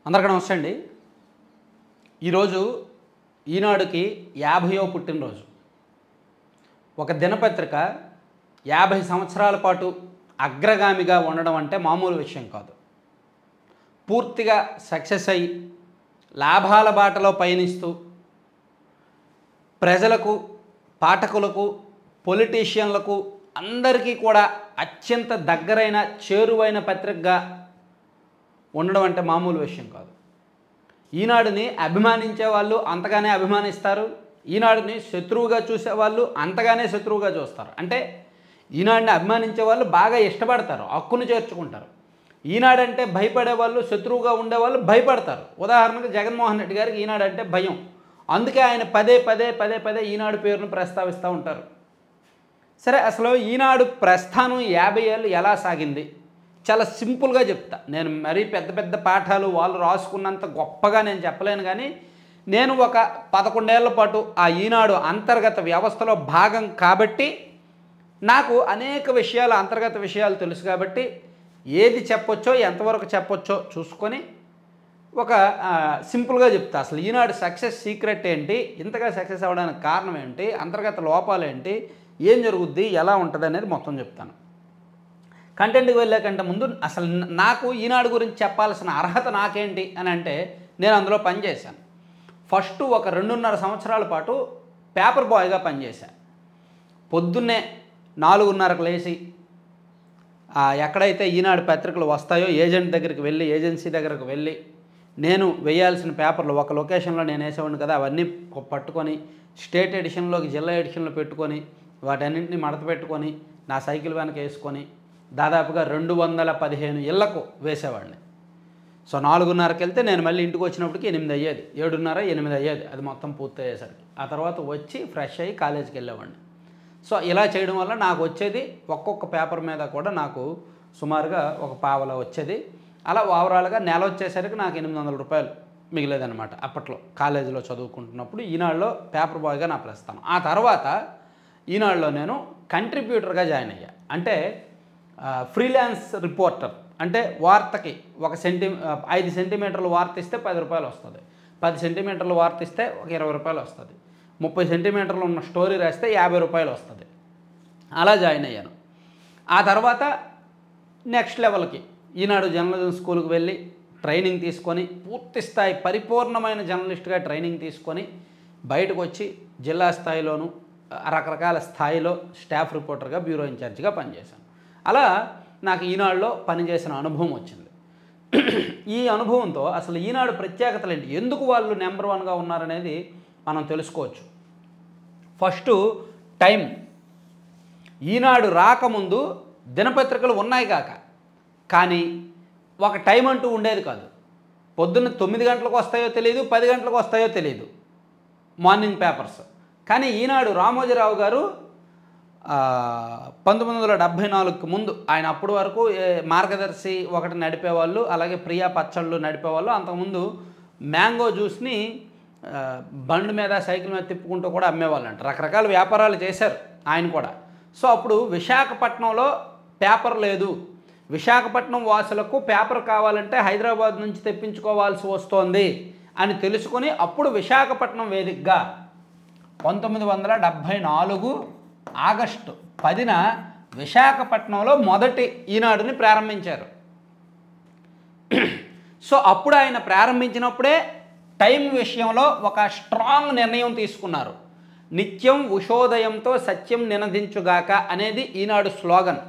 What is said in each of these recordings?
అందరికీ నమస్తే అండి. ఈరోజు ఈనాడుకి 50వ పుట్టినరోజు. ఒక దినపత్రిక 50 సంవత్సరాల పాటు అగ్రగామిగా ఉండడం అంటే మామూలు విషయం కాదు. పూర్తిగా సక్సెస్ అయ్యి లాభాల బాటలో పయనిస్తూ ప్రజలకు, పాఠకులకు, పొలిటీషియన్లకు అందరికీ కూడా అత్యంత దగ్గరైన, చేరువైన పత్రికగా ఉండడం అంటే మామూలు విషయం కాదు. ఈనాడుని అభిమానించే వాళ్ళు అంతగానే అభిమానిస్తారు, ఈనాడుని శత్రువుగా చూసేవాళ్ళు అంతగానే శత్రువుగా చూస్తారు. అంటే ఈనాడుని అభిమానించే వాళ్ళు బాగా ఇష్టపడతారు, హక్కును చేర్చుకుంటారు. ఈనాడంటే భయపడే వాళ్ళు, శత్రువుగా ఉండేవాళ్ళు భయపడతారు. ఉదాహరణకు జగన్మోహన్ రెడ్డి గారికి ఈనాడు అంటే భయం. అందుకే ఆయన పదే పదే ఈనాడు పేరును ప్రస్తావిస్తూ ఉంటారు. సరే, అసలు ఈనాడు ప్రస్థానం 50 ఏళ్ళు ఎలా సాగింది? చాలా సింపుల్గా చెప్తా. నేను మరీ పెద్ద పెద్ద పాఠాలు వాళ్ళు రాసుకున్నంత గొప్పగా నేను చెప్పలేను, కానీ నేను ఒక 11 ఏళ్ల పాటు ఆ ఈనాడు అంతర్గత వ్యవస్థలో భాగం కాబట్టి నాకు అనేక విషయాలు, అంతర్గత విషయాలు తెలుసు. కాబట్టి ఏది చెప్పొచ్చో, ఎంతవరకు చెప్పొచ్చో చూసుకొని ఒక సింపుల్గా చెప్తా. అసలు ఈనాడు సక్సెస్ సీక్రెట్ ఏంటి, ఇంతగా సక్సెస్ అవ్వడానికి కారణం ఏంటి, అంతర్గత లోపాలు ఏంటి, ఏం జరుగుద్ది, ఎలా ఉంటుంది అనేది మొత్తం చెప్తాను. కంటెంట్కి వెళ్ళే కంటే ముందు అసలు నాకు ఈనాడు గురించి చెప్పాల్సిన అర్హత నాకేంటి అని అంటే, నేను అందులో పనిచేశాను. ఫస్ట్ ఒక 2.5 సంవత్సరాల పాటు పేపర్ బాయ్గా పనిచేశాను. పొద్దున్నే 4:30కు లేచి ఎక్కడైతే ఈనాడు పత్రికలు వస్తాయో ఏజెంట్ దగ్గరికి వెళ్ళి, ఏజెన్సీ దగ్గరకు వెళ్ళి నేను వేయాల్సిన పేపర్లు ఒక లొకేషన్లో నేను వేసేవాడిని కదా, అవన్నీ పట్టుకొని స్టేట్ ఎడిషన్లోకి జిల్లా ఎడిషన్లో పెట్టుకొని వాటన్నింటినీ మడత పెట్టుకొని నా సైకిల్ వెనక వేసుకొని దాదాపుగా 215 ఇళ్లకు వేసేవాడిని. సో 4:30కి వెళ్తే నేను మళ్ళీ ఇంటికి వచ్చినప్పటికి 8 అయ్యేది, 7:30, 8 అయ్యేది అది మొత్తం పూర్తి అయ్యేసరికి. ఆ తర్వాత వచ్చి ఫ్రెష్ అయ్యి కాలేజీకి వెళ్ళేవాడిని. సో ఇలా చేయడం వల్ల నాకు వచ్చేది ఒక్కొక్క పేపర్ మీద కూడా నాకు సుమారుగా ఒక పావల వచ్చేది. అలా ఓవరాల్గా నెల వచ్చేసరికి నాకు 800 రూపాయలు మిగిలేదనమాట. అప్పట్లో కాలేజీలో చదువుకుంటున్నప్పుడు ఈనాడులో పేపర్ బాయ్గా నా ప్రస్థానం. ఆ తర్వాత ఈనాడులో నేను కంట్రిబ్యూటర్గా జాయిన్ అయ్యా. అంటే ఫ్రీలాన్స్ రిపోర్టర్. అంటే వార్తకి 5 సెంటీమీటర్లు వార్త ఇస్తే 10 రూపాయలు వస్తుంది, 10 సెంటీమీటర్లు వార్త ఇస్తే ఒక 20 రూపాయలు వస్తుంది, 30 సెంటీమీటర్లు ఉన్న స్టోరీ రాస్తే 50 రూపాయలు వస్తుంది. అలా జాయిన్ అయ్యాను. ఆ తర్వాత నెక్స్ట్ లెవెల్కి ఈనాడు జర్నలిజం స్కూల్కి వెళ్ళి ట్రైనింగ్ తీసుకొని పూర్తి స్థాయి పరిపూర్ణమైన జర్నలిస్ట్గా ట్రైనింగ్ తీసుకొని బయటకు వచ్చి జిల్లా స్థాయిలోను రకరకాల స్థాయిలో స్టాఫ్ రిపోర్టర్గా, బ్యూరో ఇన్ఛార్జిగా పనిచేశాను. అలా నాకు ఈనాడులో పనిచేసిన అనుభవం వచ్చింది. ఈ అనుభవంతో అసలు ఈనాడు ప్రత్యేకతలు ఏంటి, ఎందుకు వాళ్ళు నెంబర్ 1గా ఉన్నారనేది మనం తెలుసుకోవచ్చు. First time. ఈనాడు రాకముందు దినపత్రికలు ఉన్నాయి కానీ ఒక టైం అంటూ ఉండేది కాదు. పొద్దున్న 9 గంటలకు వస్తాయో తెలియదు, 10 గంటలకు వస్తాయో తెలియదు మార్నింగ్ పేపర్స్. కానీ ఈనాడు రామోజీరావు గారు 1974కు ముందు, ఆయన అప్పటి వరకు మార్గదర్శి ఒకటి నడిపేవాళ్ళు, అలాగే ప్రియా పచ్చళ్ళు నడిపేవాళ్ళు. అంతకుముందు మ్యాంగో జ్యూస్ని బండి మీద, సైకిల్ మీద తిప్పుకుంటూ కూడా అమ్మేవాళ్ళంట. రకరకాల వ్యాపారాలు చేశారు ఆయన కూడా. సో అప్పుడు విశాఖపట్నంలో పేపర్ లేదు, విశాఖపట్నం వాసులకు పేపర్ కావాలంటే హైదరాబాద్ నుంచి తెప్పించుకోవాల్సి వస్తోంది అని తెలుసుకొని అప్పుడు విశాఖపట్నం వేదికగా 1974 ఆగస్టు 10న విశాఖపట్నంలో మొదటి ఈనాడుని ప్రారంభించారు. సో అప్పుడు ఆయన ప్రారంభించినప్పుడే టైం విషయంలో ఒక స్ట్రాంగ్ నిర్ణయం తీసుకున్నారు. నిత్యం ఉషోదయంతో సత్యం నినదించుగాక అనేది ఈనాడు స్లోగన్.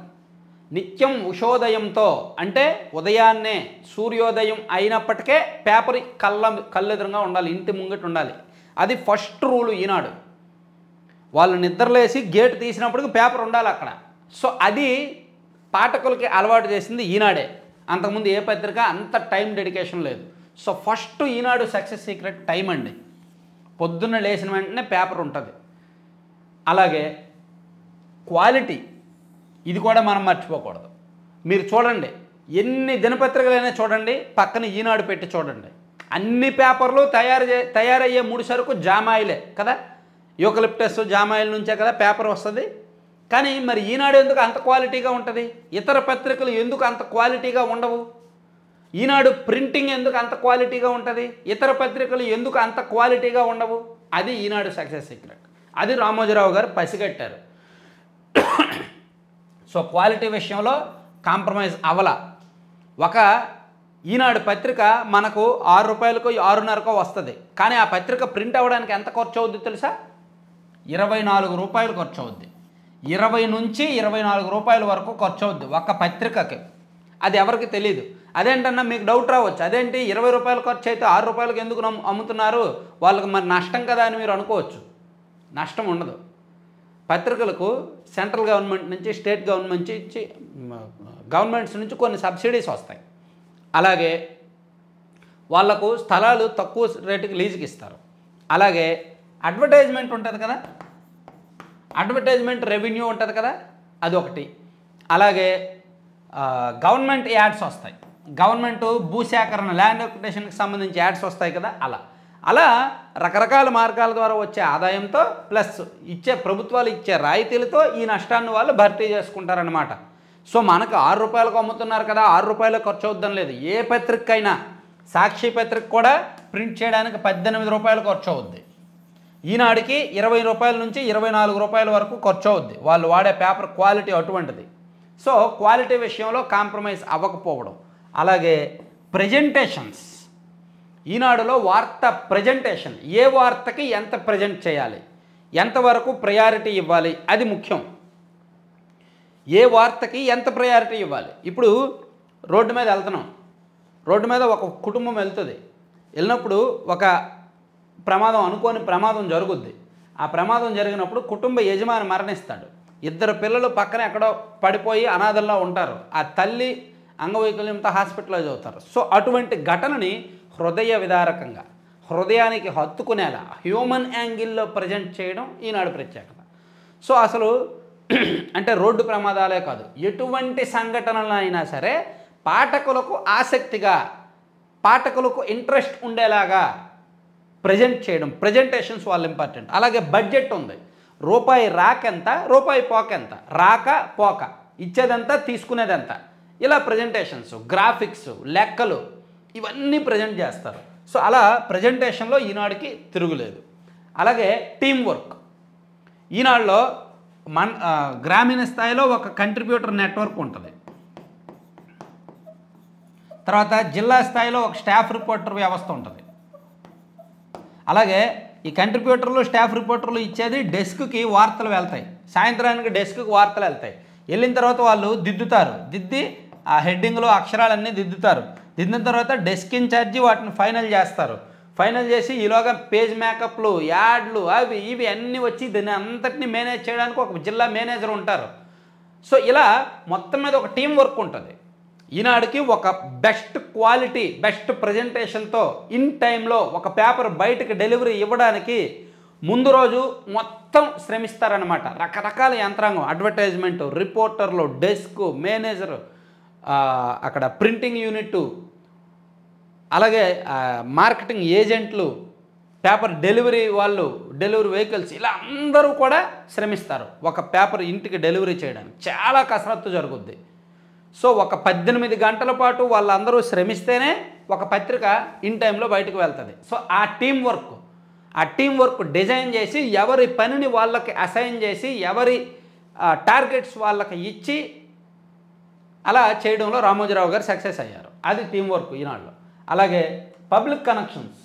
నిత్యం ఉషోదయంతో అంటే ఉదయాన్నే సూర్యోదయం అయినప్పటికే పేపర్ కళ్ళెదురుగా ఉండాలి, ఇంటి ముంగట ఉండాలి. అది ఫస్ట్ రూలు ఈనాడు. వాళ్ళు నిద్రలేసి గేట్ తీసినప్పటికి పేపర్ ఉండాలి అక్కడ. సో అది పాఠకులకి అలవాటు చేసింది ఈనాడే. అంతకుముందు ఏ పత్రిక అంత టైం డెడికేషన్ లేదు. సో ఫస్ట్ ఈనాడు సక్సెస్ సీక్రెట్ టైం అండి. పొద్దున్న లేచిన వెంటనే పేపర్ ఉంటుంది. అలాగే క్వాలిటీ, ఇది కూడా మనం మర్చిపోకూడదు. మీరు చూడండి, ఎన్ని దినపత్రికలైనా చూడండి, పక్కన ఈనాడు పెట్టి చూడండి. అన్ని పేపర్లు తయారయ్యే ముడి సరుకు జామాయిలే కదా, యూకలిప్టస్ జామాయిల్ నుంచే కదా పేపర్ వస్తుంది. కానీ మరి ఈనాడు ఎందుకు అంత క్వాలిటీగా ఉంటుంది, ఇతర పత్రికలు ఎందుకు అంత క్వాలిటీగా ఉండవు? ఈనాడు ప్రింటింగ్ ఎందుకు అంత క్వాలిటీగా ఉంటుంది, ఇతర పత్రికలు ఎందుకు అంత క్వాలిటీగా ఉండవు? అది ఈనాడు సక్సెస్ సీక్రెట్. అది రామోజీరావు గారు పసిగట్టారు. సో క్వాలిటీ విషయంలో కాంప్రమైజ్ అవ్వల. ఒక ఈనాడు పత్రిక మనకు 6 రూపాయలకో 6.5కో వస్తుంది, కానీ ఆ పత్రిక ప్రింట్ అవ్వడానికి ఎంత ఖర్చు అవుద్ది తెలుసా? 24 రూపాయలు ఖర్చు అవుద్ది. 20 నుంచి 24 రూపాయల వరకు ఖర్చు అవుద్ది ఒక పత్రికకి. అది ఎవరికి తెలియదు. అదేంటన్నా మీకు డౌట్ రావచ్చు, అదేంటి 20 రూపాయలు ఖర్చు అయితే 6 రూపాయలకి ఎందుకు అమ్ముతున్నారు, వాళ్ళకి మరి నష్టం కదా అని మీరు అనుకోవచ్చు. నష్టం ఉండదు. పత్రికలకు సెంట్రల్ గవర్నమెంట్ నుంచి, స్టేట్ గవర్నమెంట్ నుంచి, గవర్నమెంట్స్ నుంచి కొన్ని సబ్సిడీస్ వస్తాయి. అలాగే వాళ్లకు స్థలాలు తక్కువ రేటుకి లీజుకి ఇస్తారు. అలాగే అడ్వర్టైజ్మెంట్ ఉంటుంది కదా, అడ్వర్టైజ్మెంట్ రెవెన్యూ ఉంటుంది కదా, అదొకటి. అలాగే గవర్నమెంట్ యాడ్స్ వస్తాయి, గవర్నమెంట్ భూసేకరణ ల్యాండ్ అక్విజిషన్కి సంబంధించి యాడ్స్ వస్తాయి కదా, అలా రకరకాల మార్గాల ద్వారా వచ్చే ఆదాయంతో ప్లస్ ప్రభుత్వాలు ఇచ్చే రాయితీలతో ఈ నష్టాన్ని వాళ్ళు భర్తీ చేసుకుంటారనమాట. సో మనకు 6 రూపాయలకు అమ్ముతున్నారు కదా, 6 రూపాయలకు ఖర్చు అవుద్దని లేదు. ఏ పత్రికైనా, సాక్షి పత్రిక కూడా ప్రింట్ చేయడానికి 18 రూపాయలు ఖర్చు అవుద్ది. ఈనాడికి 20 రూపాయల నుంచి 24 రూపాయల వరకు ఖర్చు అవుద్ది. వాళ్ళు వాడే పేపర్ క్వాలిటీ అటువంటిది. సో క్వాలిటీ విషయంలో కాంప్రమైజ్ అవ్వకపోవడం. అలాగే ప్రజెంటేషన్స్, ఈనాడులో వార్త ప్రజెంటేషన్, ఏ వార్తకి ఎంత ప్రజెంట్ చేయాలి, ఎంతవరకు ప్రయారిటీ ఇవ్వాలి, అది ముఖ్యం. ఏ వార్తకి ఎంత ప్రయారిటీ ఇవ్వాలి. ఇప్పుడు రోడ్డు మీద వెళ్తున్నాం, రోడ్డు మీద ఒక కుటుంబం వెళ్తుంది, వెళ్ళినప్పుడు ఒక ప్రమాదం, అనుకోని ప్రమాదం జరుగుద్ది. ఆ ప్రమాదం జరిగినప్పుడు కుటుంబ యజమాని మరణిస్తాడు. 2 పిల్లలు పక్కన ఎక్కడో పడిపోయి అనాథల్లో ఉంటారు. ఆ తల్లి అంగవైకల్యంతో హాస్పిటలైజ్ అవుతారు. సో అటువంటి ఘటనని హృదయ విదారకంగా, హృదయానికి హత్తుకునేలా హ్యూమన్ యాంగిల్లో ప్రజెంట్ చేయడం ఈనాడు ప్రత్యేకత. సో అసలు అంటే రోడ్డు ప్రమాదాలే కాదు, ఎటువంటి సంఘటనలు అయినా సరే పాఠకులకు ఆసక్తిగా, పాఠకులకు ఇంట్రెస్ట్ ఉండేలాగా ప్రజెంట్ చేయడం, ప్రజెంటేషన్స్ వాళ్ళు ఇంపార్టెంట్. అలాగే బడ్జెట్ ఉంది, రూపాయి రాకెంత, రూపాయి పోకెంత, రాక పోక, ఇచ్చేదంతా తీసుకునేదంత, ఇలా ప్రజెంటేషన్స్, గ్రాఫిక్స్, లెక్కలు ఇవన్నీ ప్రజెంట్ చేస్తారు. సో అలా ప్రజెంటేషన్లో ఈనాడుకి తిరుగులేదు. అలాగే టీం వర్క్, ఈనాడులో గ్రామీణ స్థాయిలో ఒక కంట్రిబ్యూటర్ నెట్వర్క్ ఉంటుంది. తర్వాత జిల్లా స్థాయిలో ఒక స్టాఫ్ రిపోర్టర్ వ్యవస్థ ఉంటుంది. అలాగే ఈ కంట్రిబ్యూటర్లు, స్టాఫ్ రిపోర్టర్లు ఇచ్చేది డెస్క్కి వార్తలు వెళ్తాయి, సాయంత్రానికి డెస్క్కి వార్తలు వెళ్తాయి. వెళ్ళిన తర్వాత వాళ్ళు దిద్దుతారు, దిద్ది ఆ హెడ్డింగ్లో అక్షరాలన్నీ దిద్దుతారు. దిద్దిన తర్వాత డెస్క్ ఇన్ఛార్జి వాటిని ఫైనల్ చేస్తారు. ఫైనల్ చేసి ఈలోగా పేజ్ మేకప్లు, యాడ్లు, అవి ఇవి అన్నీ వచ్చి దీన్ని అంతటిని మేనేజ్ చేయడానికి ఒక జిల్లా మేనేజర్ ఉంటారు. సో ఇలా మొత్తం మీద ఒక టీం వర్క్ ఉంటుంది. ఈనాడుకి ఒక బెస్ట్ క్వాలిటీ, బెస్ట్ ప్రజెంటేషన్తో ఇన్ టైంలో ఒక పేపర్ బయటకు డెలివరీ ఇవ్వడానికి ముందు రోజు మొత్తం శ్రమిస్తారనమాట. రకరకాల యంత్రాంగం, అడ్వర్టైజ్మెంట్, రిపోర్టర్లు, డెస్క్, మేనేజరు, అక్కడ ప్రింటింగ్ యూనిట్, అలాగే మార్కెటింగ్ ఏజెంట్లు, పేపర్ డెలివరీ వాళ్ళు, డెలివరీ వెహికల్స్, ఇలా అందరూ కూడా శ్రమిస్తారు ఒక పేపర్ ఇంటికి డెలివరీ చేయడానికి. చాలా కసరత్తు జరుగుద్ది. సో ఒక 18 గంటల పాటు వాళ్ళందరూ శ్రమిస్తేనే ఒక పత్రిక ఇన్ టైంలో బయటకు వెళ్తుంది. సో ఆ టీం వర్క్ డిజైన్ చేసి, ఎవరి పనిని వాళ్ళకి అసైన్ చేసి, ఎవరి టార్గెట్స్ వాళ్ళకి ఇచ్చి అలా చేయడంలో రామోజీరావు గారు సక్సెస్ అయ్యారు. అది టీం వర్క్ ఈనాడులో. అలాగే పబ్లిక్ కనెక్షన్స్,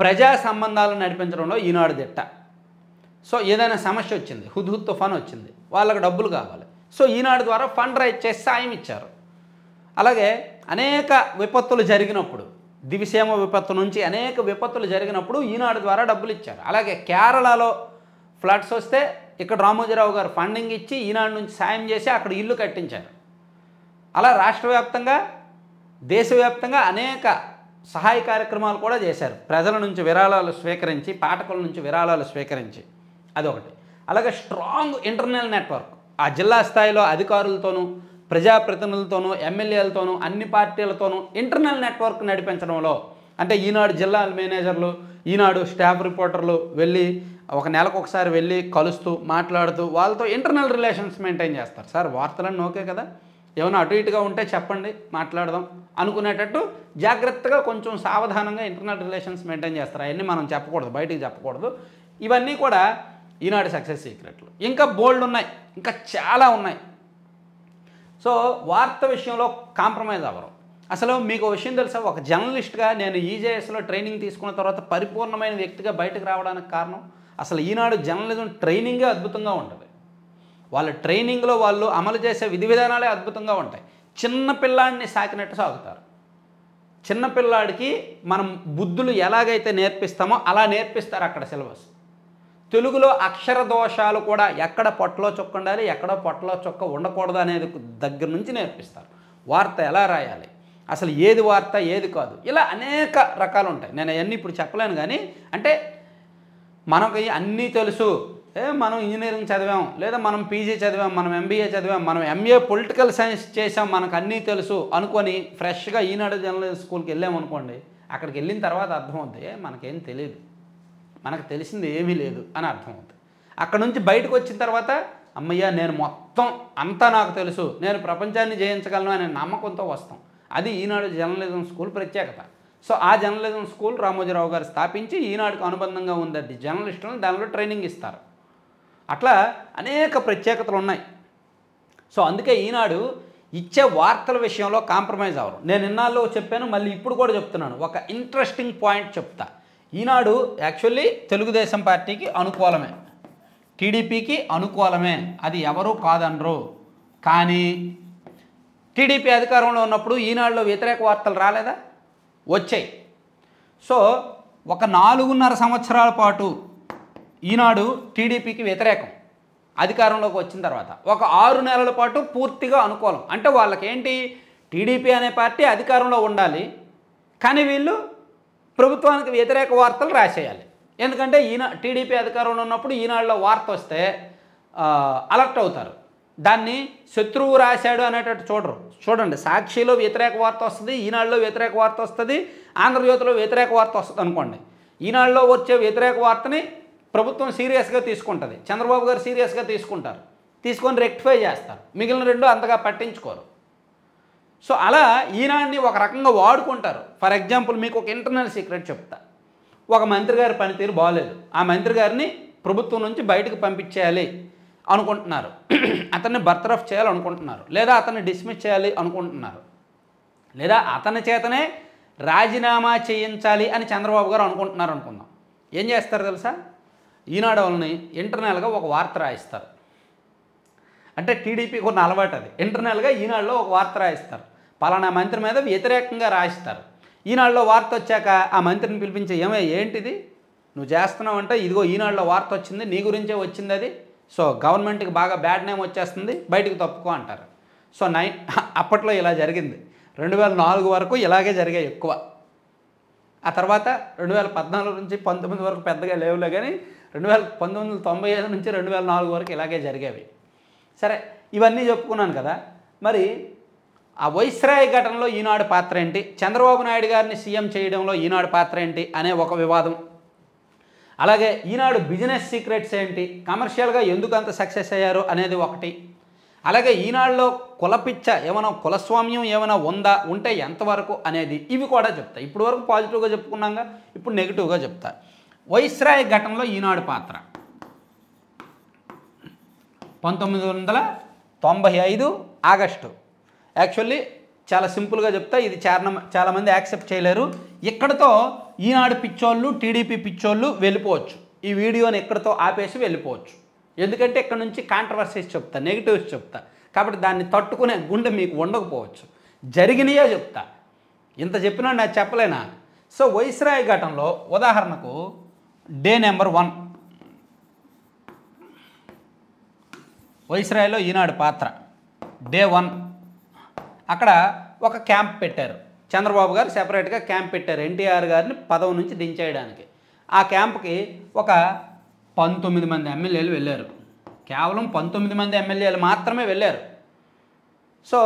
ప్రజా సంబంధాలను నడిపించడంలో ఈనాడు దిట్ట. సో ఏదైనా సమస్య వచ్చింది, హుద్హుద్ తుఫాన్ వచ్చింది, వాళ్ళకి డబ్బులు కావాలి, సో ఈనాడు ద్వారా ఫండ్ రైజ్ చేసి సాయం ఇచ్చారు. అలాగే అనేక విపత్తులు జరిగినప్పుడు, దివిసీమ విపత్తు నుంచి అనేక విపత్తులు జరిగినప్పుడు ఈనాడు ద్వారా డబ్బులు ఇచ్చారు. అలాగే కేరళలో ఫ్లడ్స్ వస్తే ఇక్కడ రామోజీరావు గారు ఫండింగ్ ఇచ్చి ఈనాడు నుంచి సాయం చేసి అక్కడ ఇల్లు కట్టించారు. అలా రాష్ట్ర వ్యాప్తంగా, దేశవ్యాప్తంగా అనేక సహాయ కార్యక్రమాలు కూడా చేశారు. ప్రజల నుంచి విరాళాలు స్వీకరించి, పాఠకుల నుంచి విరాళాలు స్వీకరించి, అదొకటి. అలాగే స్ట్రాంగ్ ఇంటర్నల్ నెట్వర్క్, ఆ జిల్లా స్థాయిలో అధికారులతోనూ, ప్రజాప్రతినిధులతోనూ, ఎమ్మెల్యేలతోనూ, అన్ని పార్టీలతోనూ ఇంటర్నల్ నెట్వర్క్ నడిపించడంలో, అంటే ఈనాడు జిల్లా మేనేజర్లు, ఈనాడు స్టాఫ్ రిపోర్టర్లు వెళ్ళి ఒక నెలకు ఒకసారి వెళ్ళి కలుస్తూ, మాట్లాడుతూ వాళ్ళతో ఇంటర్నల్ రిలేషన్స్ మెయింటైన్ చేస్తారు. సార్ వార్తలన్నీ ఓకే కదా, ఏమైనా అటు ఇటుగా ఉంటే చెప్పండి, మాట్లాడదాం అనుకునేటట్టు జాగ్రత్తగా కొంచెం సావధానంగా ఇంటర్నల్ రిలేషన్స్ మెయింటైన్ చేస్తారు. అవన్నీ మనం చెప్పకూడదు, బయటికి చెప్పకూడదు. ఇవన్నీ కూడా ఈనాడు సక్సెస్ సీక్రెట్లు. ఇంకా బోల్డ్ ఉన్నాయి, ఇంకా చాలా ఉన్నాయి. సో వార్త విషయంలో కాంప్రమైజ్ అవ్వరు. అసలు మీకు విషయం తెలుసా, ఒక జర్నలిస్ట్గా నేను ఈజేఎస్లో ట్రైనింగ్ తీసుకున్న తర్వాత పరిపూర్ణమైన వ్యక్తిగా బయటకు రావడానికి కారణం అసలు ఈనాడు జర్నలిజం ట్రైనింగే అద్భుతంగా ఉంటుంది. వాళ్ళ ట్రైనింగ్లో వాళ్ళు అమలు చేసే విధి విధానాలే అద్భుతంగా ఉంటాయి. చిన్నపిల్లాడిని సాకినట్టు సాగుతారు. చిన్నపిల్లాడికి మనం బుద్ధులు ఎలాగైతే నేర్పిస్తామో అలా నేర్పిస్తారు అక్కడ సిలబస్. తెలుగులో అక్షర దోషాలు కూడా ఎక్కడ పొట్టలో చొక్క ఉండాలి, ఎక్కడ పొట్టలో చొక్క ఉండకూడదు అనేది దగ్గర నుంచి నేర్పిస్తారు. వార్త ఎలా రాయాలి, అసలు ఏది వార్త ఏది కాదు, ఇలా అనేక రకాలు ఉంటాయి. నేను అవన్నీ ఇప్పుడు చెప్పలేను. కానీ అంటే మనకి అన్నీ తెలుసు, మనం ఇంజనీరింగ్ చదివాం, లేదా మనం పీజీ చదివాం, మనం ఎంబీఏ చదివాం, మనం ఎంఏ పొలిటికల్ సైన్స్ చేసాం, మనకు అన్నీ తెలుసు అనుకొని ఫ్రెష్గా ఈనాడు జర్నలిజం స్కూల్కి వెళ్ళామనుకోండి, అక్కడికి వెళ్ళిన తర్వాత అర్థమవుతుంది మనకేం తెలియదు, మనకు తెలిసింది ఏమీ లేదు అని అర్థమవుతుంది. అక్కడ నుంచి బయటకు వచ్చిన తర్వాత అమ్మయ్య నేను మొత్తం అంతా నాకు తెలుసు, నేను ప్రపంచాన్ని జయించగలను అనే నమ్మకంతో వస్తాం. అది ఈనాడు జర్నలిజం స్కూల్ ప్రత్యేకత. సో ఆ జర్నలిజం స్కూల్ రామోజీరావు గారు స్థాపించి ఈనాడుకు అనుబంధంగా ఉందండి జర్నలిస్టులను దానిలో ట్రైనింగ్ ఇస్తారు. అట్లా అనేక ప్రత్యేకతలు ఉన్నాయి. సో అందుకే ఈనాడు ఇచ్చే వార్తల విషయంలో కాంప్రమైజ్ అవ్వరు. నేను ఇన్నాళ్ళు చెప్పాను, మళ్ళీ ఇప్పుడు కూడా చెప్తున్నాను. ఒక ఇంట్రెస్టింగ్ పాయింట్ చెప్తా. ఈనాడు యాక్చువల్లీ తెలుగుదేశం పార్టీకి అనుకూలమే, టీడీపీకి అనుకూలమే, అది ఎవరూ కాదనరు. కానీ టీడీపీ అధికారంలో ఉన్నప్పుడు ఈనాడులో వ్యతిరేక వార్తలు రాలేదా? వచ్చాయి. సో ఒక 4.5 సంవత్సరాల పాటు ఈనాడు టీడీపీకి వ్యతిరేకం, అధికారంలోకి వచ్చిన తర్వాత ఒక 6 నెలల పాటు పూర్తిగా అనుకూలం. అంటే వాళ్ళకేంటి, టీడీపీ అనే పార్టీ అధికారంలో ఉండాలి, కానీ వీళ్ళు ప్రభుత్వానికి వ్యతిరేక వార్తలు రాసేయాలి. ఎందుకంటే టీడీపీ అధికారంలో ఉన్నప్పుడు ఈనాడులో వార్త వస్తే అలర్ట్ అవుతారు. దాన్ని శత్రువు రాశాడు అనేటట్టు చూడరు. చూడండి, సాక్షిలో వ్యతిరేక వార్త వస్తుంది, ఈనాడులో వ్యతిరేక వార్త వస్తుంది, ఆంధ్రజ్యోతిలో వ్యతిరేక వార్త వస్తుంది అనుకోండి. ఈనాడులో వచ్చే వ్యతిరేక వార్తని ప్రభుత్వం సీరియస్గా తీసుకుంటుంది, చంద్రబాబు గారు సీరియస్గా తీసుకుంటారు, తీసుకొని రెక్టిఫై చేస్తారు. మిగిలిన రెండు అంతగా పట్టించుకోరు. సో అలా ఈనాడిని ఒక రకంగా వాడుకుంటారు. ఫర్ ఎగ్జాంపుల్ మీకు ఒక ఇంటర్నల్ సీక్రెట్ చెప్తా. ఒక మంత్రి గారి పనితీరు బాగోలేదు, ఆ మంత్రి గారిని ప్రభుత్వం నుంచి బయటకు పంపించేయాలి అనుకుంటున్నారు, అతన్ని బర్తరఫ్ చేయాలనుకుంటున్నారు, లేదా అతన్ని డిస్మిస్ చేయాలి అనుకుంటున్నారు, లేదా అతని చేతనే రాజీనామా చేయించాలి అని చంద్రబాబు గారు అనుకుంటున్నారు అనుకుందాం. ఏం చేస్తారు తెలుసా? ఈనాడు వాళ్ళని ఇంటర్నల్గా ఒక వార్త రాయిస్తారు. అంటే టీడీపీకి ఉన్న అలవాటు అది. ఇంటర్నల్గా ఈనాడులో ఒక వార్త రాయిస్తారు, పలానా మంత్రి మీద వ్యతిరేకంగా రాయిస్తారు. ఈనాడులో వార్త వచ్చాక ఆ మంత్రిని పిలిపించి ఏంటిది నువ్వు చేస్తున్నావు అంటే, ఇదిగో ఈనాడులో వార్త వచ్చింది, నీ గురించే వచ్చింది అది, సో గవర్నమెంట్కి బాగా బ్యాడ్ నేమ్ వచ్చేస్తుంది, బయటికి తప్పుకో అంటారు. సో అప్పట్లో ఇలా జరిగింది. 2004 వరకు ఇలాగే జరిగాయి ఎక్కువ. ఆ తర్వాత 2014 నుంచి 19 వరకు పెద్దగా లేవులే, కానీ 1995 నుంచి 2004 వరకు ఇలాగే జరిగేవి. సరే, ఇవన్నీ చెప్పుకున్నాను కదా. మరి ఆ వైస్రాయ్ ఘటనలో ఈనాడు పాత్ర ఏంటి, చంద్రబాబు నాయుడు గారిని సీఎం చేయడంలో ఈనాడు పాత్ర ఏంటి అనే ఒక వివాదం. అలాగే ఈనాడు బిజినెస్ సీక్రెట్స్ ఏంటి, కమర్షియల్గా ఎందుకు అంత సక్సెస్ అయ్యారు అనేది ఒకటి. అలాగే ఈనాడులో కులపిచ్చ ఏమైనా, కులస్వామ్యం ఏమైనా ఉంటే ఎంతవరకు అనేది, ఇవి కూడా చెప్తా. ఇప్పుడు వరకు పాజిటివ్గా చెప్పుకున్నాగా, ఇప్పుడు నెగిటివ్గా చెప్తా. వైస్రాయ్ ఘటనలో ఈనాడు పాత్ర 1995 ఆగస్టు. యాక్చువల్లీ చాలా సింపుల్గా చెప్తా, ఇది చాలామంది యాక్సెప్ట్ చేయలేరు. ఇక్కడతో ఈనాడు పిచ్చోళ్ళు, టీడీపీ పిచ్చోళ్ళు వెళ్ళిపోవచ్చు. ఈ వీడియోని ఇక్కడతో ఆపేసి వెళ్ళిపోవచ్చు. ఎందుకంటే ఇక్కడ నుంచి కాంట్రవర్సీస్ చెప్తా, నెగిటివ్స్ చెప్తా, కాబట్టి దాన్ని తట్టుకునే గుండె మీకు ఉండకపోవచ్చు. జరిగినాయో చెప్తా, ఇంత చెప్పినా నాకు చెప్పలేనా. సో వైస్రాయ్ ఘటనలో ఉదాహరణకు డే నెంబర్ 1 వైస్రాయ్లో ఈనాడు పాత్ర. డే 1 అక్కడ ఒక క్యాంప్ పెట్టారు, చంద్రబాబు గారు సెపరేట్గా క్యాంప్ పెట్టారు ఎన్టీఆర్ గారిని పదవి నుంచి దించేయడానికి. ఆ క్యాంప్కి ఒక 19 మంది ఎమ్మెల్యేలు వెళ్ళారు. కేవలం 19 మంది ఎమ్మెల్యేలు మాత్రమే వెళ్ళారు. సో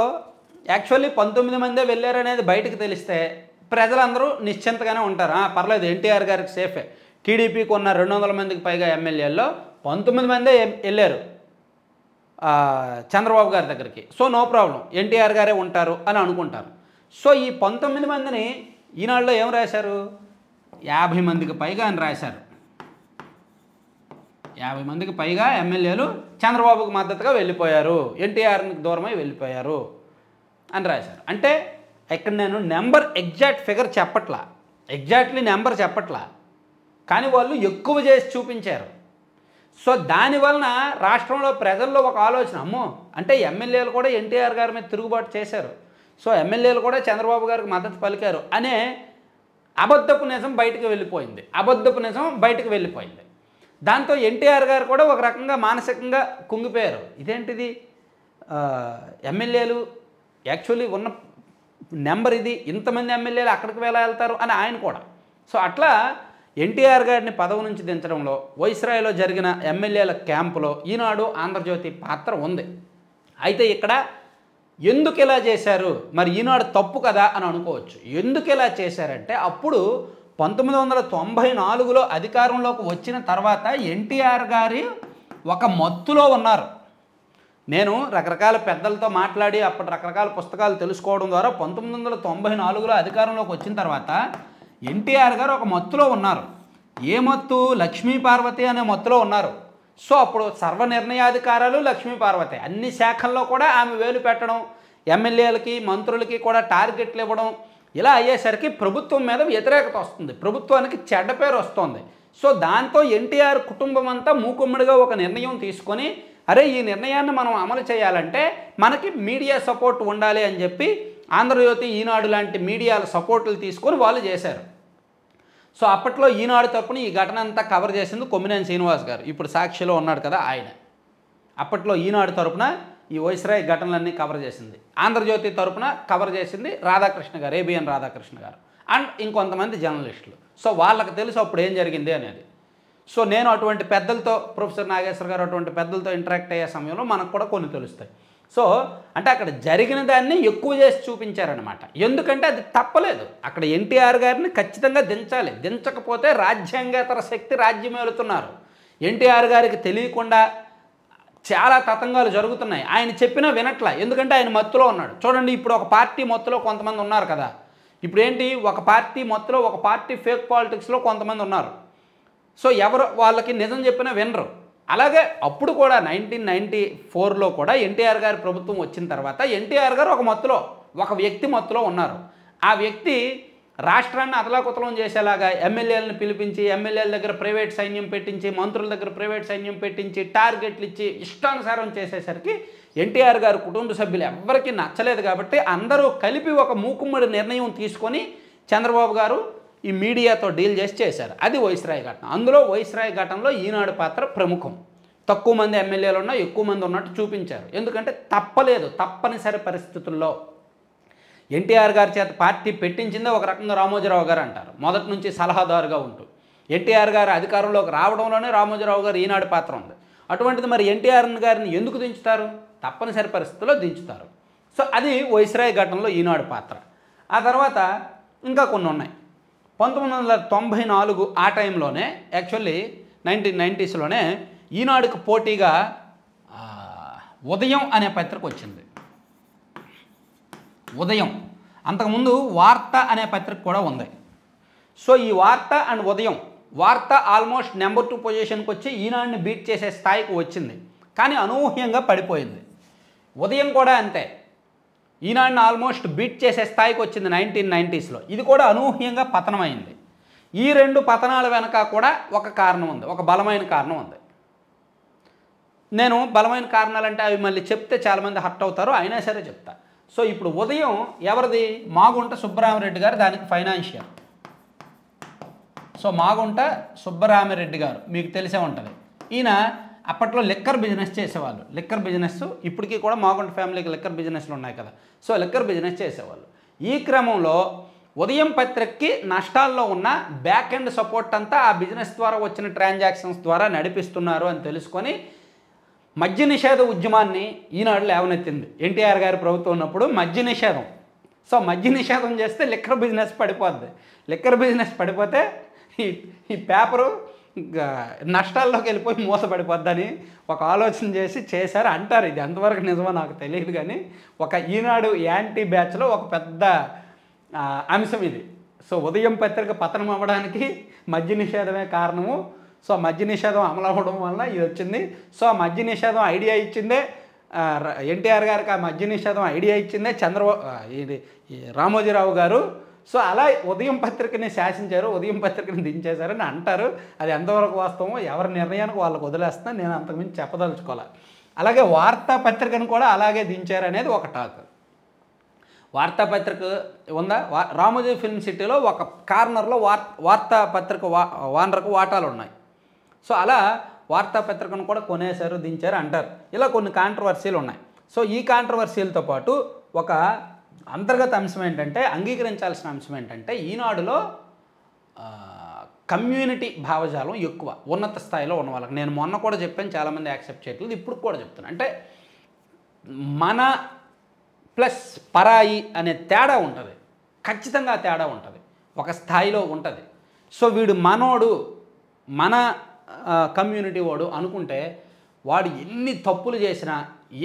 యాక్చువల్లీ 19 మందే వెళ్ళారు అనేది బయటకు తెలిస్తే ప్రజలందరూ నిశ్చింతగానే ఉంటారు, పర్లేదు ఎన్టీఆర్ గారికి సేఫే. టీడీపీకి ఉన్న 200 మందికి పైగా ఎమ్మెల్యేల్లో 19 మందే వెళ్ళారు, చంద్రబాబు గారి దగ్గరికి. సో నో ప్రాబ్లం, ఎన్టీఆర్ గారే ఉంటారు అని అనుకుంటారు. సో ఈ 19 మందిని ఈనాడులో ఏం రాశారు, 50 మందికి పైగా అని రాశారు. 50 మందికి పైగా ఎమ్మెల్యేలు చంద్రబాబుకు మద్దతుగా వెళ్ళిపోయారు, ఎన్టీఆర్కి దూరమై వెళ్ళిపోయారు అని రాశారు. అంటే ఇక్కడ నేను నెంబర్ ఎగ్జాక్ట్ ఫిగర్ చెప్పట్లా, ఎగ్జాక్ట్లీ నెంబర్ చెప్పట్లా, కానీ వాళ్ళు ఎక్కువ చేసి చూపించారు. సో దానివలన రాష్ట్రంలో ప్రజల్లో ఒక ఆలోచన, అమ్మో అంటే ఎమ్మెల్యేలు కూడా ఎన్టీఆర్ గారి మీద తిరుగుబాటు చేశారు, సో ఎమ్మెల్యేలు కూడా చంద్రబాబు గారికి మద్దతు పలికారు అనే అబద్ధపు నిజం బయటకు వెళ్ళిపోయింది. దాంతో ఎన్టీఆర్ గారు కూడా ఒక రకంగా మానసికంగా కుంగిపోయారు. ఇదేంటిది, ఎమ్మెల్యేలు యాక్చువల్లీ ఉన్న నెంబర్ ఇది, ఇంతమంది ఎమ్మెల్యేలు అక్కడికి వెళ్తారు అని ఆయన కూడా. సో అట్లా ఎన్టీఆర్ గారిని పదవి నుంచి దించడంలో వైస్రాయ్లో జరిగిన ఎమ్మెల్యేల క్యాంపులో ఈనాడు, ఆంధ్రజ్యోతి పాత్ర ఉంది. అయితే ఇక్కడ ఎందుకు ఇలా చేశారు, మరి ఈనాడు తప్పు కదా అని అనుకోవచ్చు. ఎందుకు ఇలా చేశారంటే అప్పుడు 1994లో అధికారంలోకి వచ్చిన తర్వాత ఎన్టీఆర్ గారి ఒక మత్తులో ఉన్నారు. నేను రకరకాల పెద్దలతో మాట్లాడి అప్పటి రకరకాల పుస్తకాలు తెలుసుకోవడం ద్వారా 1994లో అధికారంలోకి వచ్చిన తర్వాత ఎన్టీఆర్ గారు ఒక మత్తులో ఉన్నారు. ఏ మత్తు, లక్ష్మీ పార్వతి అనే మత్తులో ఉన్నారు. సో అప్పుడు సర్వనిర్ణయాధికారాలు లక్ష్మీ పార్వతి, అన్ని శాఖల్లో కూడా ఆమె వేలు పెట్టడం, ఎమ్మెల్యేలకి మంత్రులకి కూడా టార్గెట్లు ఇవ్వడం, ఇలా అయ్యేసరికి ప్రభుత్వం మీద వ్యతిరేకత వస్తుంది, ప్రభుత్వానికి చెడ్డ పేరు వస్తుంది. సో దాంతో ఎన్టీఆర్ కుటుంబం అంతా మూకుమ్మడిగా ఒక నిర్ణయం తీసుకొని, అరే ఈ నిర్ణయాన్ని మనం అమలు చేయాలంటే మనకి మీడియా సపోర్ట్ ఉండాలి అని చెప్పి ఆంధ్రజ్యోతి, ఈనాడు లాంటి మీడియాల సపోర్టులు తీసుకొని వాళ్ళు చేశారు. సో అప్పట్లో ఈనాడు తరపున ఈ ఘటన అంతా కవర్ చేసింది కొమ్మినేని శ్రీనివాస్ గారు, ఇప్పుడు సాక్షిలో ఉన్నాడు కదా ఆయన. అప్పట్లో ఈనాడు తరపున ఈ వైస్రాయ్ ఘటనలన్నీ కవర్ చేసింది. ఆంధ్రజ్యోతి తరపున కవర్ చేసింది రాధాకృష్ణ గారు, ఏబిఎన్ రాధాకృష్ణ గారు అండ్ ఇంకొంతమంది జర్నలిస్టులు. సో వాళ్ళకి తెలుసు అప్పుడు ఏం జరిగింది అనేది. సో నేను అటువంటి పెద్దలతో, ప్రొఫెసర్ నాగేశ్వర గారు అటువంటి పెద్దలతో ఇంటరాక్ట్ అయ్యే సమయంలో మనకు కూడా కొన్ని తెలుస్తాయి. సో అంటే అక్కడ జరిగిన దాన్ని ఎక్కువ చేసి చూపించారనమాట. ఎందుకంటే అది తప్పలేదు, అక్కడ ఎన్టీఆర్ గారిని ఖచ్చితంగా దించాలి, దించకపోతే రాజ్యాంగేతర శక్తి రాజ్యం ఏలుతున్నారు. ఎన్టీఆర్ గారికి తెలియకుండా చాలా తతంగాలు జరుగుతున్నాయి, ఆయన చెప్పినా వినట్లా, ఎందుకంటే ఆయన మత్తులో ఉన్నాడు. చూడండి ఇప్పుడు ఒక పార్టీ మత్తులో కొంతమంది ఉన్నారు కదా, ఇప్పుడు ఏంటి, ఒక పార్టీ మత్తులో, ఒక పార్టీ ఫేక్ పాలిటిక్స్లో కొంతమంది ఉన్నారు. సో ఎవరు వాళ్ళకి నిజం చెప్పినా వినరు. అలాగే అప్పుడు కూడా 1994లో కూడా ఎన్టీఆర్ గారి ప్రభుత్వం వచ్చిన తర్వాత ఎన్టీఆర్ గారు ఒక మత్తులో, ఒక వ్యక్తి మత్తులో ఉన్నారు. ఆ వ్యక్తి రాష్ట్రాన్ని అతలాకుతలం చేసేలాగా ఎమ్మెల్యేలను పిలిపించి, ఎమ్మెల్యేల దగ్గర ప్రైవేట్ సైన్యం పెట్టించి, మంత్రుల దగ్గర ప్రైవేట్ సైన్యం పెట్టించి, టార్గెట్లు ఇచ్చి ఇష్టానుసారం చేసేసరికి ఎన్టీఆర్ గారు కుటుంబ సభ్యులు ఎవ్వరికీ నచ్చలేదు. కాబట్టి అందరూ కలిపి ఒక మూకుమ్మడి నిర్ణయం తీసుకొని చంద్రబాబు గారు ఈ మీడియాతో డీల్ చేశారు. అది వైస్రాయ్ ఘటన. అందులో వైస్రాయ్ ఘటనలో ఈనాడు పాత్ర ప్రముఖం. తక్కువ మంది ఎమ్మెల్యేలు ఉన్నా ఎక్కువ మంది ఉన్నట్టు చూపించారు. ఎందుకంటే తప్పలేదు, తప్పనిసరి పరిస్థితుల్లో ఎన్టీఆర్ గారి చేత పార్టీ పెట్టించిందే ఒక రకంగా రామోజీరావు గారు అంటారు, మొదటి నుంచి సలహాదారుగా ఉంటూ. ఎన్టీఆర్ గారు అధికారంలోకి రావడంలోనే రామోజీరావు గారు ఈనాడు పాత్ర ఉంది. అటువంటిది మరి ఎన్టీఆర్ గారిని ఎందుకు దించుతారు, తప్పనిసరి పరిస్థితుల్లో దించుతారు. సో అది వైస్రాయ్ ఘటనలో ఈనాడు పాత్ర. ఆ తర్వాత ఇంకా కొన్ని ఉన్నాయి. 1994 ఆ టైంలోనే, యాక్చువల్లీ 1990స్లోనే ఈనాడుకు పోటీగా ఉదయం అనే పత్రిక వచ్చింది. ఉదయం, అంతకుముందు వార్త అనే పత్రిక కూడా ఉంది. సో ఈ వార్త అండ్ ఉదయం, వార్త ఆల్మోస్ట్ నెంబర్ 2 పొజిషన్కి వచ్చి ఈనాడుని బీట్ చేసే స్థాయికి వచ్చింది, కానీ అనూహ్యంగా పడిపోయింది. ఉదయం కూడా అంతే, ఈనాడుని ఆల్మోస్ట్ బీట్ చేసే స్థాయికి వచ్చింది 1990స్లో. ఇది కూడా అనూహ్యంగా పతనమైంది. ఈ రెండు పతనాల వెనక కూడా ఒక కారణం ఉంది, ఒక బలమైన కారణం ఉంది. నేను బలమైన కారణాలంటే అవి మళ్ళీ చెప్తే చాలామంది హర్ట్ అవుతారు, అయినా సరే చెప్తా. సో ఇప్పుడు ఉదయం ఎవరిది, మాగుంట సుబ్బరామిరెడ్డి గారు దానికి ఫైనాన్షియర్. సో మాగుంట సుబ్బరామిరెడ్డి గారు మీకు తెలిసే ఉంటుంది. ఈయన అప్పట్లో లిక్కర్ బిజినెస్ చేసేవాళ్ళు. లిక్కర్ బిజినెస్ ఇప్పటికీ కూడా మాగుంట ఫ్యామిలీకి లిక్కర్ బిజినెస్లు ఉన్నాయి కదా. సో లిక్కర్ బిజినెస్ చేసేవాళ్ళు. ఈ క్రమంలో ఉదయం పత్రికకి నష్టాల్లో ఉన్న బ్యాక్ ఎండ్ సపోర్ట్ అంతా ఆ బిజినెస్ ద్వారా వచ్చిన ట్రాన్సాక్షన్స్ ద్వారా నడిపిస్తున్నారు అని తెలుసుకొని మద్య నిషేధ ఉద్యమాన్ని ఈనాడు లేవనెత్తింది. ఎన్టీఆర్ గారి ప్రభుత్వం ఉన్నప్పుడు మద్య నిషేధం. సో మద్య నిషేధం చేస్తే లిక్కర్ బిజినెస్ పడిపోద్ది. లిక్కర్ బిజినెస్ పడిపోతే ఈ పేపరు ఇంకా నష్టాల్లోకి వెళ్ళిపోయి మూసపడిపోద్దని ఒక ఆలోచన చేశారు అంటారు. ఇది ఎంతవరకు నిజమో నాకు తెలియదు, కానీ ఒక ఈనాడు యాంటీ బ్యాచ్లో ఒక పెద్ద అంశం ఇది. సో ఉదయం పత్రిక పతనం అవ్వడానికి మద్య నిషేధమే కారణము. సో మద్య నిషేధం అమలు అవ్వడం వల్ల ఇది వచ్చింది. సో ఆ మద్య నిషేధం ఐడియా ఇచ్చిందే ఎన్టీఆర్ గారికి, ఆ మద్య నిషేధం ఐడియా ఇచ్చిందే ఇది రామోజీరావు గారు. సో అలా ఉదయం పత్రికని శాసించారు, ఉదయం పత్రికని దించేశారని అంటారు. అది ఎంతవరకు వాస్తవమో ఎవరి నిర్ణయానికి వాళ్ళకు వదిలేస్తున్నా, నేను అంతకుమించి చెప్పదలుచుకోవాలి. అలాగే వార్తాపత్రికను కూడా అలాగే దించారు అనేది ఒక టాక్. వార్తాపత్రిక ఉందా, రామోజీ ఫిల్మ్ సిటీలో ఒక కార్నర్లో వార్తాపత్రిక వానరకు వాటాలు ఉన్నాయి. సో అలా వార్తాపత్రికను కూడా కొనేశారు, దించారు అంటారు. ఇలా కొన్ని కాంట్రవర్సీలు ఉన్నాయి. సో ఈ కాంట్రవర్సీలతో పాటు ఒక అంతర్గత అంశం ఏంటంటే, అంగీకరించాల్సిన అంశం ఏంటంటే, ఈనాడులో కమ్యూనిటీ భావజాలం ఎక్కువ ఉన్నత స్థాయిలో ఉన్న వాళ్ళకి. నేను మొన్న కూడా చెప్పాను, చాలామంది యాక్సెప్ట్ చేయట్లేదు, ఇప్పుడు కూడా చెప్తాను. అంటే మన ప్లస్ పరాయి అనే తేడా ఉంటుంది, ఖచ్చితంగా తేడా ఉంటుంది, ఒక స్థాయిలో ఉంటుంది. సో వీడు మనోడు, మన కమ్యూనిటీ వాడు అనుకుంటే వాడు ఎన్ని తప్పులు చేసినా,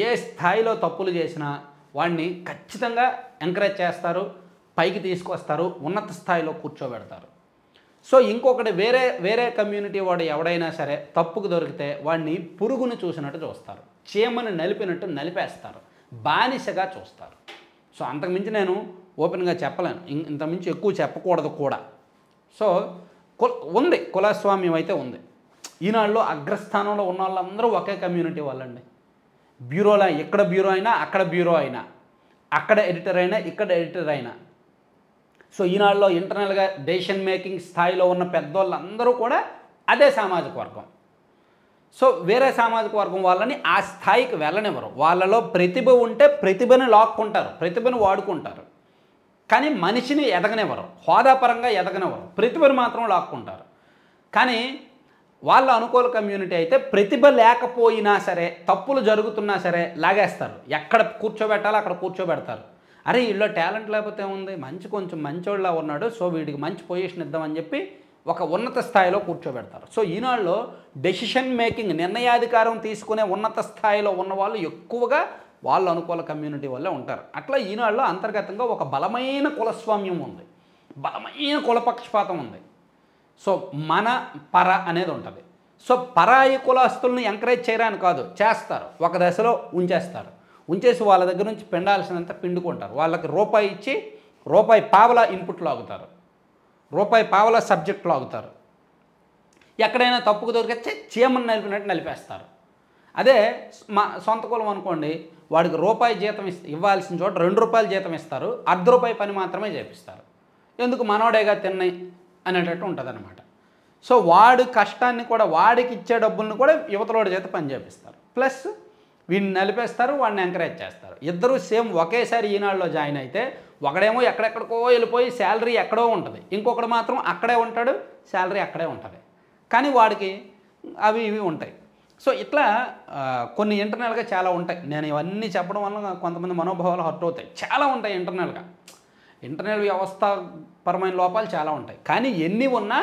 ఏ స్థాయిలో తప్పులు చేసినా వాడిని ఖచ్చితంగా ఎంకరేజ్ చేస్తారు, పైకి తీసుకొస్తారు, ఉన్నత స్థాయిలో కూర్చోబెడతారు. సో ఇంకొకటి వేరే కమ్యూనిటీ వాడు ఎవడైనా సరే తప్పుకు దొరికితే వాడిని పురుగును చూసినట్టు చూస్తారు, చీమని నలిపినట్టు నలిపేస్తారు, బానిసగా చూస్తారు. సో అంతకుమించి నేను ఓపెన్గా చెప్పలేను, ఇంతకుమించి ఎక్కువ చెప్పకూడదు కూడా. సో ఉంది, కులస్వామ్యం అయితే ఉంది. ఈనాడులో అగ్రస్థానంలో ఉన్న వాళ్ళందరూ ఒకే కమ్యూనిటీ వాళ్ళండి. బ్యూరోలో ఎక్కడ బ్యూరో అయినా అక్కడ బ్యూరో అయినా, అక్కడ ఎడిటర్ అయినా ఇక్కడ ఎడిటర్ అయినా. సో ఈనాడులో ఇంటర్నల్గా డెసిషన్ మేకింగ్ స్థాయిలో ఉన్న పెద్దవాళ్ళందరూ కూడా అదే సామాజిక వర్గం. సో వేరే సామాజిక వర్గం వాళ్ళని ఆ స్థాయికి వెళ్ళనివ్వరు. వాళ్ళలో ప్రతిభ ఉంటే ప్రతిభని లాక్కుంటారు, ప్రతిభను వాడుకుంటారు, కానీ మనిషిని ఎదగనివ్వరు, హోదాపరంగా ఎదగనివ్వరు, ప్రతిభను మాత్రం లాక్కుంటారు. కానీ వాళ్ళ అనుకూల కమ్యూనిటీ అయితే ప్రతిభ లేకపోయినా సరే, తప్పులు జరుగుతున్నా సరే లాగేస్తారు, ఎక్కడ కూర్చోబెట్టాలో అక్కడ కూర్చోబెడతారు. అరే వీళ్ళలో టాలెంట్ లేకపోతే ఏముంది, కొంచెం మంచోళ్ళ ఉన్నాడు, సో వీడికి మంచి పొజిషన్ ఇద్దామని చెప్పి ఒక ఉన్నత స్థాయిలో కూర్చోబెడతారు. సో ఈనాడులో డెసిషన్ మేకింగ్, నిర్ణయాధికారం తీసుకునే ఉన్నత స్థాయిలో ఉన్న వాళ్ళు ఎక్కువగా వాళ్ళ అనుకూల కమ్యూనిటీ వల్లే ఉంటారు. అట్లా ఈనాడులో అంతర్గతంగా ఒక బలమైన కులస్వామ్యం ఉంది, బలమైన కులపక్షపాతం ఉంది. సో మన పర అనేది ఉంటుంది. సో పరాయి కులస్తుల్ని ఎంకరేజ్ చేయడానికి కాదు, చేస్తారు, ఒక దశలో ఉంచేసి వాళ్ళ దగ్గర నుంచి పిండాల్సినంత పిండుకుంటారు. వాళ్ళకి రూపాయి ఇచ్చి రూపాయి పావలా ఇన్పుట్ లాగుతారు, రూపాయి పావలా సబ్జెక్ట్ లాగుతారు. ఎక్కడైనా తప్పుకు దొరికితే చీమని నలిపినట్టు నలిపేస్తారు. అదే మా సొంత కులం అనుకోండి, వాడికి రూపాయి జీతం ఇవ్వాల్సిన చోట 2 రూపాయలు జీతం ఇస్తారు, ₹1 పని మాత్రమే చేపిస్తారు. ఎందుకు, మనోడేగా తిన్నాయి అనేటట్టు ఉంటుంది అనమాట. సో వాడు కష్టాన్ని కూడా, వాడికి ఇచ్చే డబ్బులను కూడా యువతలోడి చేత పని చేపిస్తారు, ప్లస్ వీడిని నలిపేస్తారు, వాడిని ఎంకరేజ్ చేస్తారు. ఇద్దరూ సేమ్ ఒకేసారి ఈనాడులో జాయిన్ అయితే ఒకడేమో ఎక్కడెక్కడికో వెళ్ళిపోయి శాలరీ ఎక్కడో ఉంటుంది, ఇంకొకడు మాత్రం అక్కడే ఉంటాడు, శాలరీ అక్కడే ఉంటుంది, కానీ వాడికి అవి ఇవి ఉంటాయి. సో ఇట్లా కొన్ని ఇంటర్నల్గా చాలా ఉంటాయి. నేను ఇవన్నీ చెప్పడం వల్ల కొంతమంది మనోభావాలు హర్ట్ అవుతాయి. చాలా ఉంటాయి ఇంటర్నల్గా, ఇంటర్నల్ వ్యవస్థాపరమైన లోపాలు చాలా ఉంటాయి. కానీ ఎన్ని ఉన్నా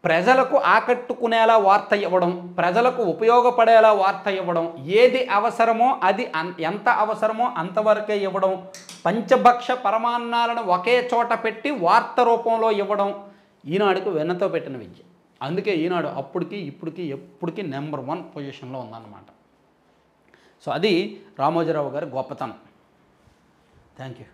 ప్రజలకు ఆకట్టుకునేలా వార్త ఇవ్వడం, ప్రజలకు ఉపయోగపడేలా వార్త ఇవ్వడం, ఏది అవసరమో అది ఎంత అవసరమో అంతవరకే ఇవ్వడం, పంచభక్ష పరమాన్నాలను ఒకే చోట పెట్టి వార్త రూపంలో ఇవ్వడం ఈనాడుకు వెన్నతో పెట్టిన విద్య. అందుకే ఈనాడు అప్పటికి ఇప్పటికి ఎప్పటికీ నెంబర్ 1 పొజిషన్లో ఉందన్నమాట. సో అది రామోజీరావు గారి గొప్పతనం. Thank you.